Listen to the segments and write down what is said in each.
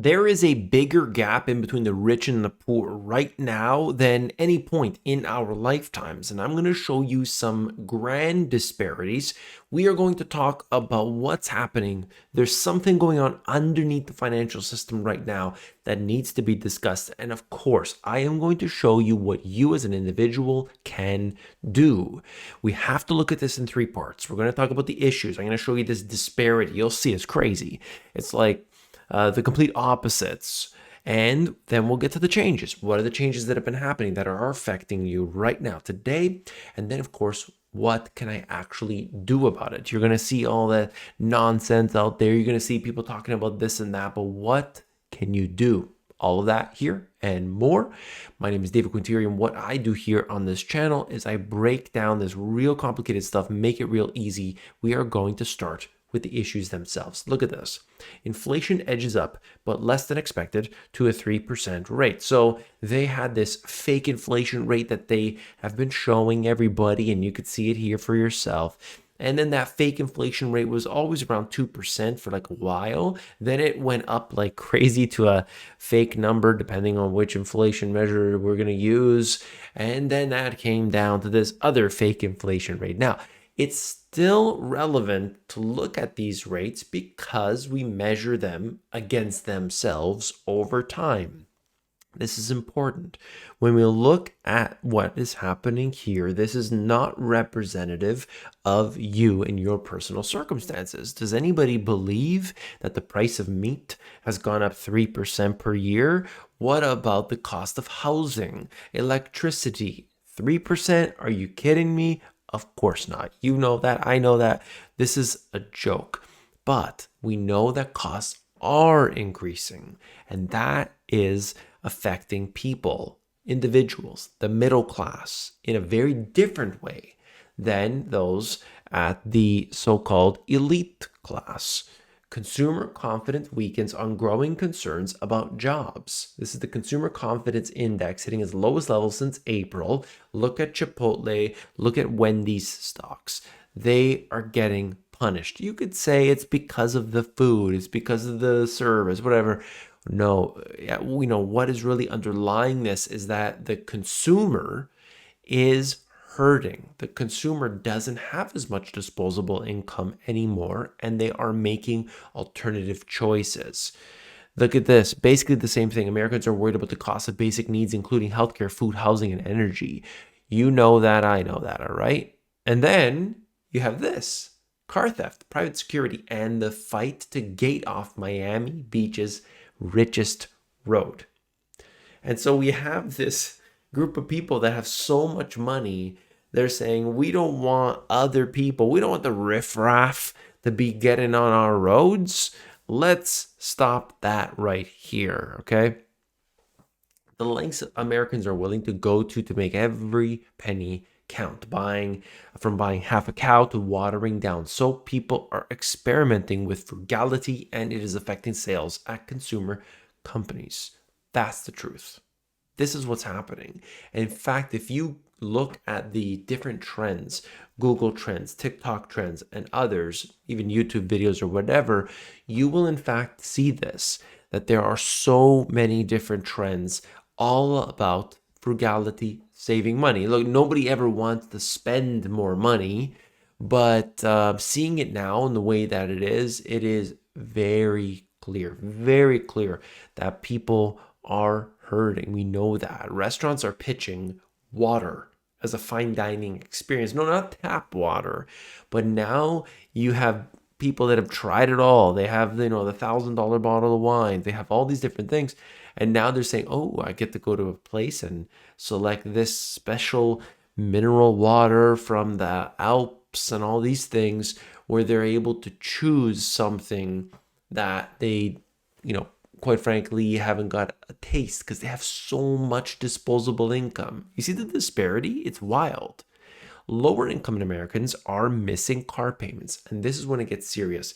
There is a bigger gap in between the rich and the poor right now than any point in our lifetimes. And I'm going to show you some grand disparities. We are going to talk about what's happening. There's something going on underneath the financial system right now that needs to be discussed. And of course, I am going to show you what you as an individual can do. We have to look at this in three parts. We're going to talk about the issues. I'm going to show you this disparity. You'll see it's crazy. It's like the complete opposites. And then we'll get to the changes. What are the changes that have been happening that are affecting you right now, today? And then, of course, what can I actually do about it? You're going to see all that nonsense out there. You're going to see people talking about this and that, but what can you do? All of that here and more. My name is David Quintieri, and what I do here on this channel is I break down this real complicated stuff, make it real easy. We are going to start with the issues themselves. Look at this. Inflation edges up, but less than expected, to a 3% rate. So they had this fake inflation rate that they have been showing everybody, and you could see it here for yourself. And then that fake inflation rate was always around 2% for like a while. Then it went up like crazy to a fake number, depending on which inflation measure we're going to use. And then that came down to this other fake inflation rate. Now, it's still relevant to look at these rates because we measure them against themselves over time. This is important. When we look at what is happening here, this is not representative of you and your personal circumstances. Does anybody believe that the price of meat has gone up 3% per year? What about the cost of housing, electricity? 3%? Are you kidding me? Of course not. You know that. I know that. This is a joke. But we know that costs are increasing, and that is affecting people, individuals, the middle class, in a very different way than those at the so-called elite class. Consumer confidence weakens on growing concerns about jobs. This is the Consumer Confidence Index hitting its lowest level since April. Look at Chipotle, look at Wendy's stocks. They are getting punished. You could say it's because of the food, it's because of the service, whatever. No, we know what is really underlying this is that the consumer is hurting. The consumer doesn't have as much disposable income anymore, and they are making alternative choices. Look at this. Basically the same thing. Americans are worried about the cost of basic needs, including healthcare, food, housing, and energy. You know that. I know that. All right. And then you have this: car theft, private security, and the fight to gate off Miami Beach's richest road. And so we have this group of people that have so much money. They're saying, we don't want other people, we don't want the riffraff to be getting on our roads. Let's stop that right here, okay? The lengths Americans are willing to go to make every penny count, from buying half a cow to watering down soap. People are experimenting with frugality, and it is affecting sales at consumer companies. That's the truth. This is what's happening. And in fact, if you look at the different trends, Google trends, TikTok trends, and others, even YouTube videos or whatever, you will in fact see this, that there are so many different trends all about frugality, saving money. Look, nobody ever wants to spend more money, but seeing it now in the way that it is very clear that people are hurting. We know that. Restaurants are pitching water as a fine dining experience. No, not tap water, but now you have people that have tried it all. They have, the $1,000 bottle of wine. They have all these different things. And now they're saying, oh, I get to go to a place and select this special mineral water from the Alps and all these things, where they're able to choose something that they, quite frankly, haven't got a taste because they have so much disposable income. You see the disparity? It's wild. Lower income Americans are missing car payments, and this is when it gets serious.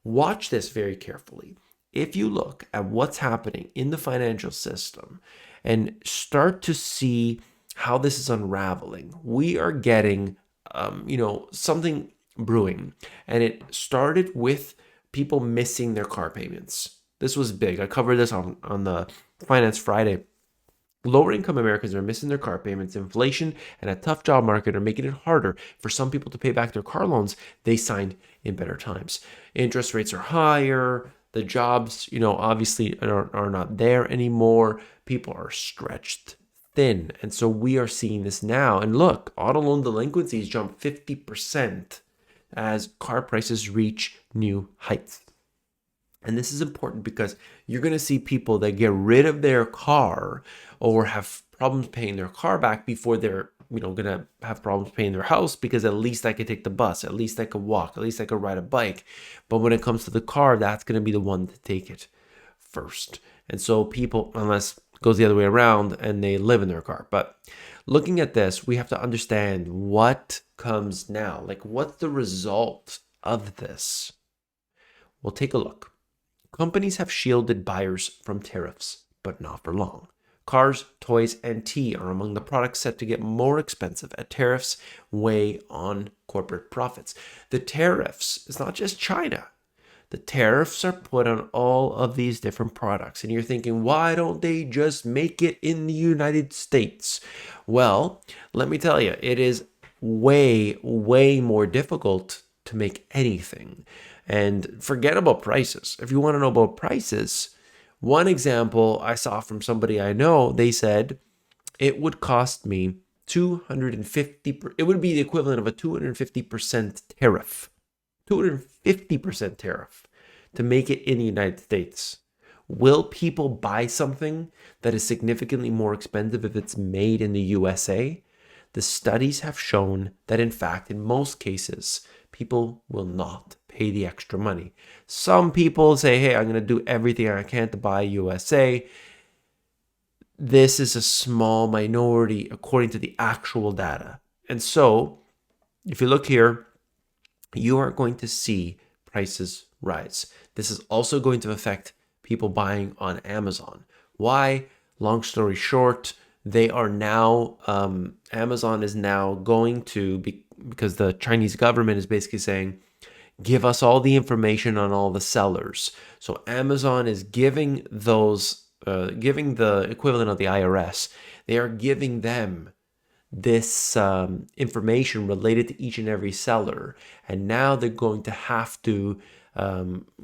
Watch this very carefully. If you look at what's happening in the financial system and start to see how this is unraveling, we are getting, something brewing. And it started with people missing their car payments. This was big. I covered this on the Finance Friday. Lower income Americans are missing their car payments. Inflation and a tough job market are making it harder for some people to pay back their car loans they signed in better times. Interest rates are higher. The jobs, obviously are not there anymore. People are stretched thin. And so we are seeing this now. And look, auto loan delinquencies jumped 50% as car prices reach new heights. And this is important because you're going to see people that get rid of their car or have problems paying their car back before they're, going to have problems paying their house, because at least I could take the bus, at least I could walk, at least I could ride a bike. But when it comes to the car, that's going to be the one to take it first. And so people, unless it goes the other way around and they live in their car. But looking at this, we have to understand what comes now. Like, what's the result of this? Well, take a look. Companies have shielded buyers from tariffs, but not for long. Cars, toys, and tea are among the products set to get more expensive as tariffs weigh on corporate profits. The tariffs, it's not just China. The tariffs are put on all of these different products. And you're thinking, why don't they just make it in the United States? Well, let me tell you, it is way, way more difficult to make anything. And forget about prices. If you want to know about prices, one example I saw from somebody I know, they said it would cost me 250, it would be the equivalent of a 250% tariff. 250% tariff to make it in the United States. Will people buy something that is significantly more expensive if it's made in the USA? The studies have shown that, in fact, in most cases, people will not pay the extra money. Some people say, hey, I'm going to do everything I can to buy USA. This is a small minority according to the actual data. And so, if you look here, you are going to see prices rise. This is also going to affect people buying on Amazon. Why? Long story short, they are now, Amazon is now going to, because the Chinese government is basically saying, give us all the information on all the sellers. So Amazon is giving those, giving the equivalent of the IRS. They are giving them this information related to each and every seller. And now they're going to have to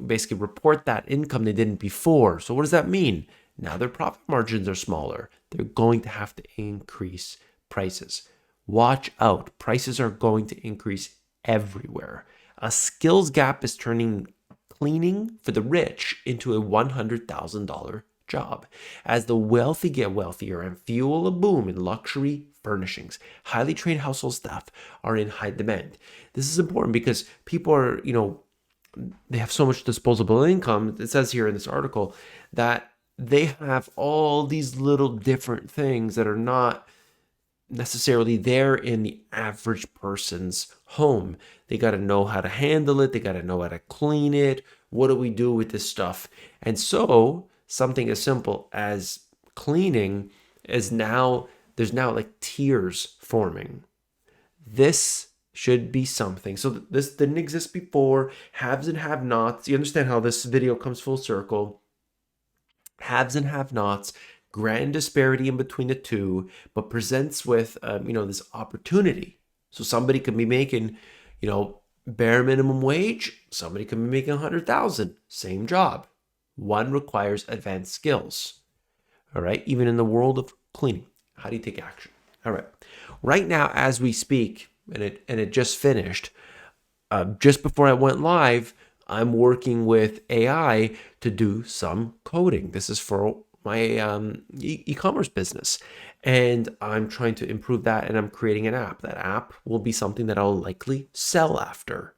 basically report that income they didn't before. So what does that mean? Now their profit margins are smaller. They're going to have to increase prices. Watch out. Prices are going to increase everywhere. A skills gap is turning cleaning for the rich into a $100,000 job. As the wealthy get wealthier and fuel a boom in luxury furnishings, highly trained household staff are in high demand. This is important because people are, they have so much disposable income. It says here in this article that they have all these little different things that are not necessarily there in the average person's home. They got to know how to handle it. They got to know how to clean it. What do we do with this stuff? And so something as simple as cleaning is now, there's now like tiers forming. This should be something. So this didn't exist before. Haves and have-nots. You understand how this video comes full circle. Haves and have-nots, grand disparity in between the two, but presents with, this opportunity. So somebody could be making, bare minimum wage. Somebody could be making 100,000, same job. One requires advanced skills. All right. Even in the world of cleaning, how do you take action? All right. Right now, as we speak, and it just finished, just before I went live, I'm working with AI to do some coding. This is for my e-commerce business, and I'm trying to improve that, and I'm creating an app. That app will be something that I'll likely sell after.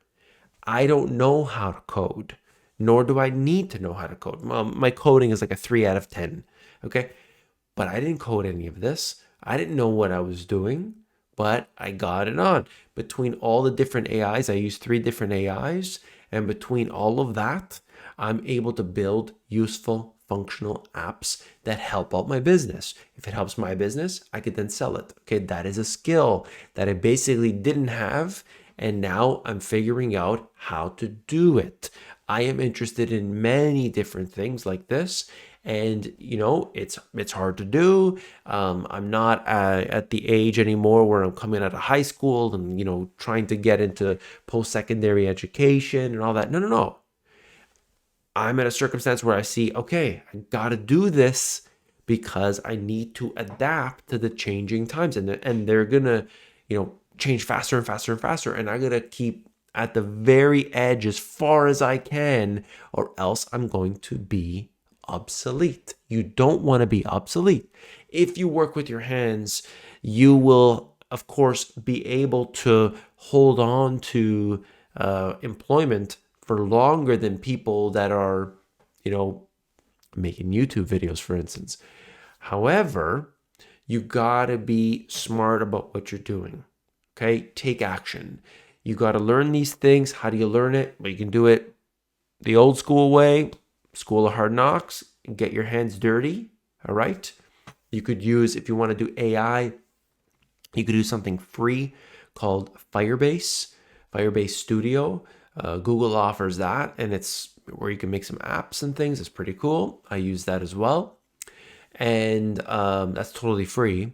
I don't know how to code, nor do I need to know how to code. My coding is like a 3 out of 10, okay? But I didn't code any of this. I didn't know what I was doing, but I got it on. Between all the different AIs, I use 3 different AIs, and between all of that, I'm able to build useful, functional apps that help out my business. If it helps my business, I could then sell it. Okay, that is a skill that I basically didn't have, and now I'm figuring out how to do it. I am interested in many different things like this. And it's hard to do. I'm not at the age anymore where I'm coming out of high school and trying to get into post-secondary education and all that. No, no, no. I'm in a circumstance where I see, okay, I got to do this because I need to adapt to the changing times, and they're gonna, change faster and faster and faster, and I gotta keep at the very edge as far as I can, or else I'm going to be obsolete. You don't want to be obsolete. If you work with your hands, you will, of course, be able to hold on to employment for longer than people that are, you know, making YouTube videos, for instance. However, you gotta be smart about what you're doing. Okay, take action. You gotta learn these things. How do you learn it? Well, you can do it the old school way, school of hard knocks, and get your hands dirty. All right. You could use, if you want to do AI, you could do something free called Firebase Studio. Google offers that, and it's where you can make some apps and things. It's pretty cool. I use that as well, and that's totally free.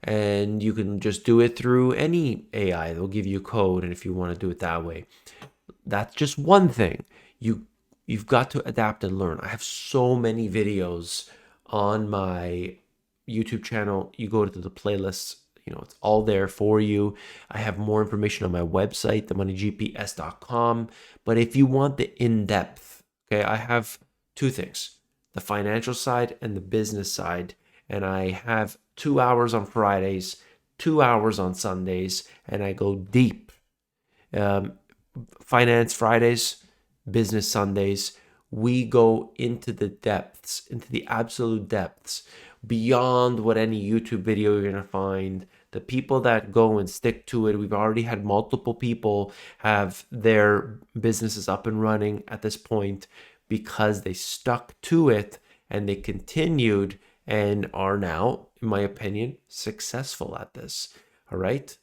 And you can just do it through any AI. They'll give you code, and if you want to do it that way, that's just one thing. You've got to adapt and learn. I have so many videos on my YouTube channel. You go to the playlists, it's all there for you. I have more information on my website, themoneygps.com. But if you want the in-depth, okay, I have two things, the financial side and the business side. And I have 2 hours on Fridays, 2 hours on Sundays, and I go deep. Finance Fridays, business Sundays, we go into the depths, into the absolute depths, beyond what any YouTube video you're going to find. The people that go and stick to it, we've already had multiple people have their businesses up and running at this point because they stuck to it and they continued and are now, in my opinion, successful at this. All right.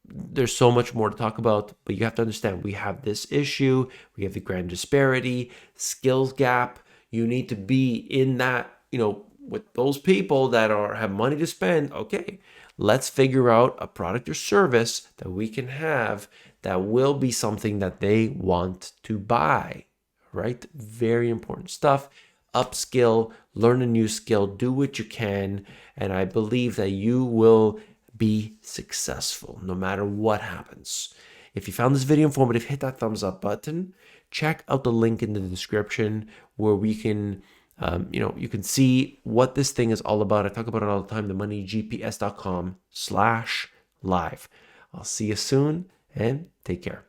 There's so much more to talk about, but you have to understand we have this issue, we have the grand disparity, skills gap. You need to be in that, with those people that have money to spend. Okay, let's figure out a product or service that we can have that will be something that they want to buy, right? Very important stuff. Upskill, learn a new skill, do what you can, and I believe that you will be successful no matter what happens. If you found this video informative, hit that thumbs up button. Check out the link in the description where we can, you can see what this thing is all about. I talk about it all the time, themoneygps.com/live. I'll see you soon and take care.